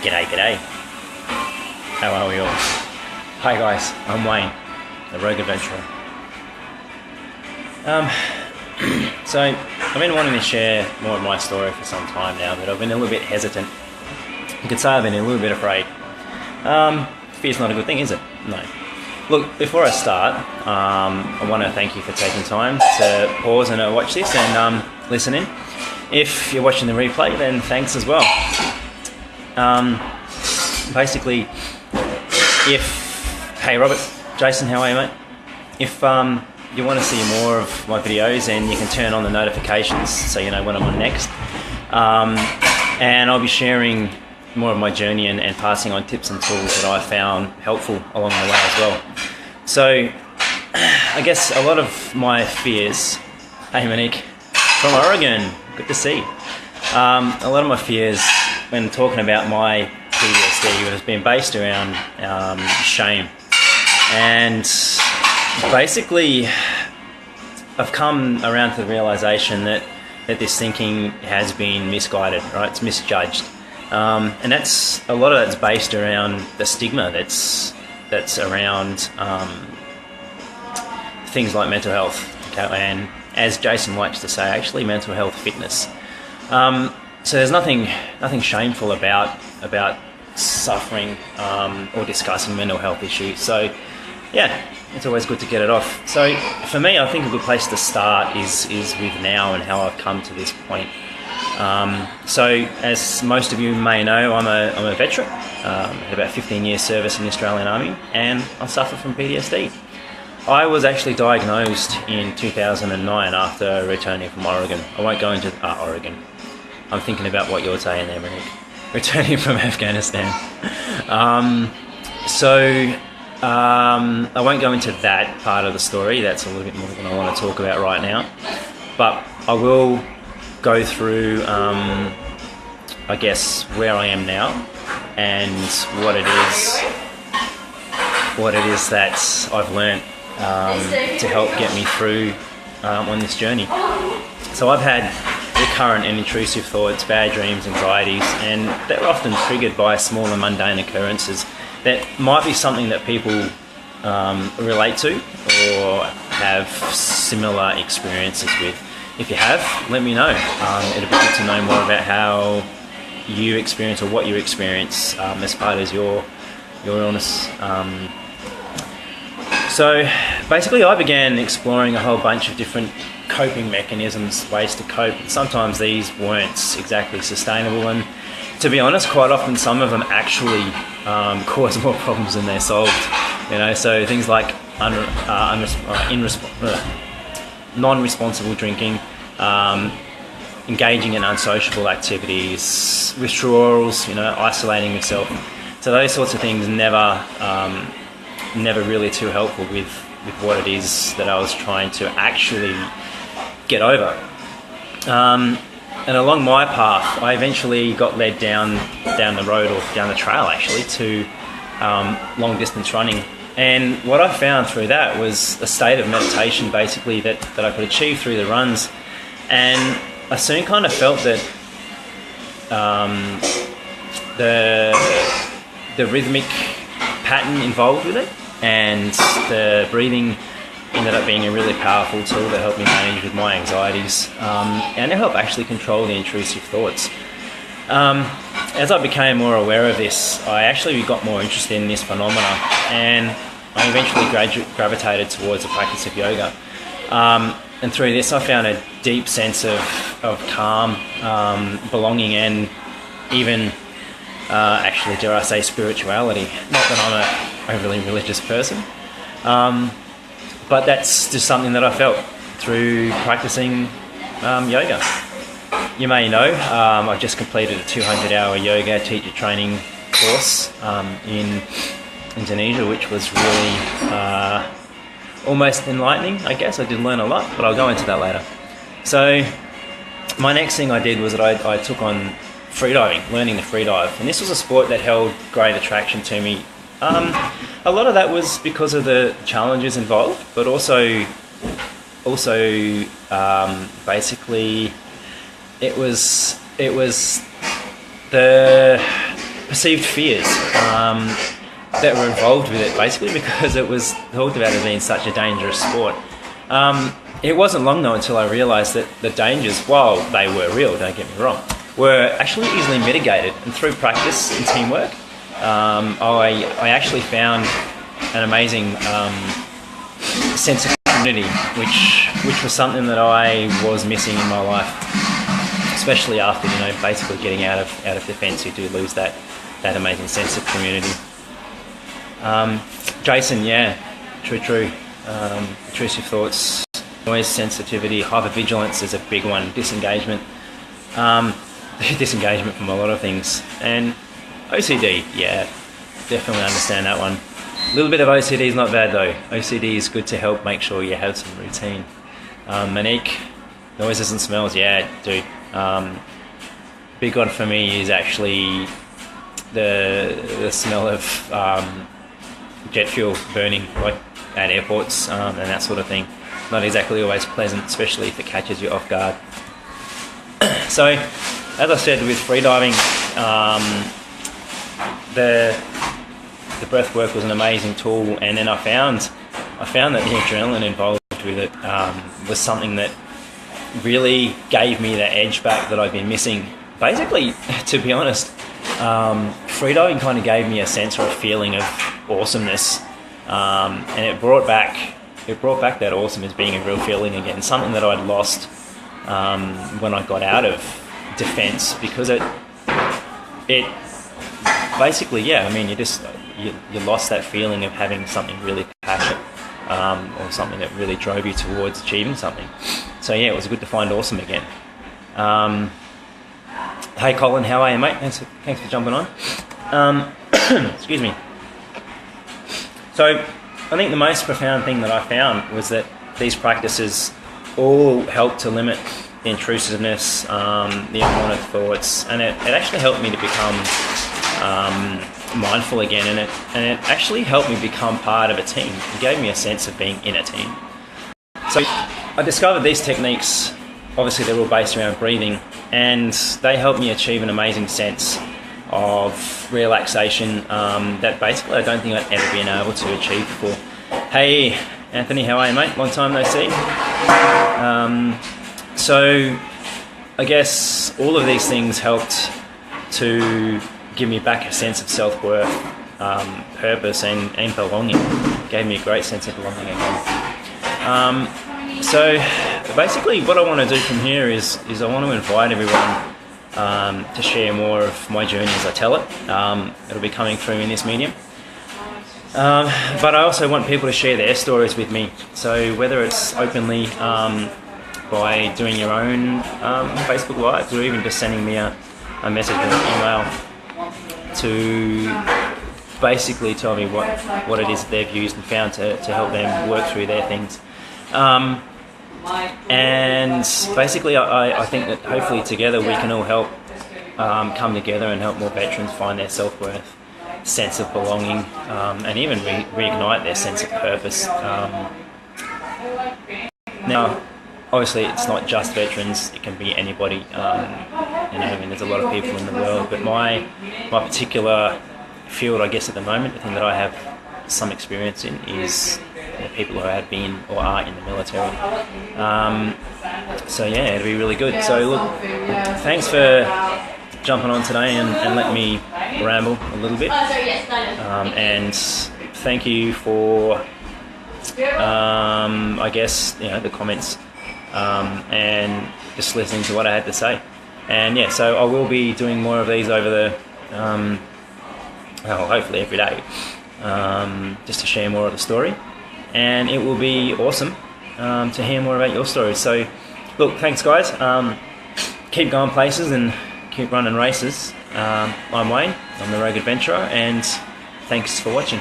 G'day. How are we all? Hi guys, I'm Wayne, the Rogue Adventurer. So, I've been wanting to share more of my story for some time now, but I've been a little bit hesitant. You could say I've been a little bit afraid. Fear's not a good thing, is it? No. Look, before I start, I want to thank you for taking time to pause and watch this and listen in. If you're watching the replay, then thanks as well. Basically, hey Robert, Jason, how are you, mate? If you want to see more of my videos, and you can turn on the notifications so you know when I'm on next. And I'll be sharing more of my journey and passing on tips and tools that I found helpful along the way as well. So, I guess a lot of my fears, hey Monique, from Oregon, good to see. A lot of my fears when talking about my PTSD has been based around shame. And basically, I've come around to the realization that this thinking has been misguided, right? It's misjudged. And that's a lot of that's based around the stigma that's around things like mental health, okay? And as Jason likes to say, actually mental health fitness. So there's nothing shameful about suffering or discussing mental health issues. So yeah, it's always good to get it off. So for me, I think a good place to start is with now and how I've come to this point. So as most of you may know, I'm a veteran. Had about 15 years service in the Australian Army, and I suffer from PTSD. I was actually diagnosed in 2009 after returning from Oregon. I won't go into Oregon. I'm thinking about what you're saying there, Monique. Returning from Afghanistan. I won't go into that part of the story. That's a little bit more than I want to talk about right now. But I will go through, I guess, where I am now and what it is that I've learnt to help get me through on this journey. So I've had recurrent and intrusive thoughts, bad dreams, anxieties, and they're often triggered by small and mundane occurrences that might be something that people relate to or have similar experiences with. If you have, let me know. It'd be good to know more about how you experience or what you experience as part of your illness. So basically I began exploring a whole bunch of different coping mechanisms, ways to cope. Sometimes these weren't exactly sustainable, and to be honest, quite often some of them actually cause more problems than they're solved. You know, so things like non-responsible drinking, engaging in unsociable activities, withdrawals, you know, isolating yourself. So those sorts of things never really too helpful with what it is that I was trying to actually get over. And along my path, I eventually got led down the road, or down the trail actually, to long distance running. And what I found through that was a state of meditation basically that I could achieve through the runs. And I soon kind of felt that the rhythmic pattern involved with it and the breathing ended up being a really powerful tool that helped me manage with my anxieties and to help actually control the intrusive thoughts. As I became more aware of this, I actually got more interested in this phenomena, and I eventually gravitated towards the practice of yoga. And through this I found a deep sense of calm, belonging, and even actually, dare I say, spirituality. Not that I'm a overly religious person, but that's just something that I felt through practicing yoga. You may know, I've just completed a 200-hour yoga teacher training course in Indonesia, which was really almost enlightening, I guess. I did learn a lot, but I'll go into that later. So my next thing I did was that I took on freediving, learning the freedive, and this was a sport that held great attraction to me. A lot of that was because of the challenges involved, but also basically it was the perceived fears that were involved with it, basically because it was talked about as being such a dangerous sport. It wasn't long though until I realised that the dangers, while they were real, don't get me wrong, were actually easily mitigated, and through practice and teamwork, I actually found an amazing sense of community, which was something that I was missing in my life, especially after basically getting out of defence. You do lose that amazing sense of community. Jason, yeah, true. Intrusive thoughts, noise sensitivity, hypervigilance is a big one. Disengagement from a lot of things, and OCD, yeah, definitely understand that one. A little bit of OCD is not bad though. OCD is good to help make sure you have some routine. Manique, noises and smells, yeah, dude. Big one for me is actually the smell of jet fuel burning, like at airports and that sort of thing. Not exactly always pleasant, especially if it catches you off guard. So, as I said, with freediving, the breath work was an amazing tool, and then I found that the adrenaline involved with it was something that really gave me the edge back that I've been missing. Basically, to be honest, freediving kind of gave me a sense or a feeling of awesomeness, and it brought back that awesome as being a real feeling again, something that I'd lost when I got out of defence, because it basically, yeah, I mean, you lost that feeling of having something really passionate or something that really drove you towards achieving something. So yeah, it was good to find awesome again. Hey Colin, how are you, mate? Thanks for jumping on. Excuse me. So I think the most profound thing that I found was that these practices all help to limit the intrusiveness, the unwanted thoughts, and it actually helped me to become mindful again, and it actually helped me become part of a team. It gave me a sense of being in a team. So I discovered these techniques, obviously they're all based around breathing, and they helped me achieve an amazing sense of relaxation that basically I don't think I'd ever been able to achieve before. Hey Anthony, how are you, mate? Long time no see. So I guess all of these things helped to give me back a sense of self-worth, purpose and belonging. It gave me a great sense of belonging again. So basically what I want to do from here is I want to invite everyone to share more of my journey as I tell it. It'll be coming through in this medium. But I also want people to share their stories with me. So whether it's openly by doing your own Facebook Lives, or even just sending me a message or an email to basically tell me what it is that they've used and found to help them work through their things. And basically I think that hopefully together we can all help come together and help more veterans find their self-worth, sense of belonging, and even reignite their sense of purpose. Now, obviously it's not just veterans, it can be anybody. I mean, there's a lot of people in the world, but my particular field, I guess at the moment, the thing that I have some experience in is people who have been or are in the military. So yeah, it'll be really good. So look, thanks for jumping on today and letting me ramble a little bit. And thank you for, I guess, the comments and just listening to what I had to say. And yeah, so I will be doing more of these over the, hopefully every day, just to share more of the story. And it will be awesome to hear more about your stories. So look, thanks guys. Keep going places and keep running races. I'm Wayne, I'm the Rogue Adventurer, and thanks for watching.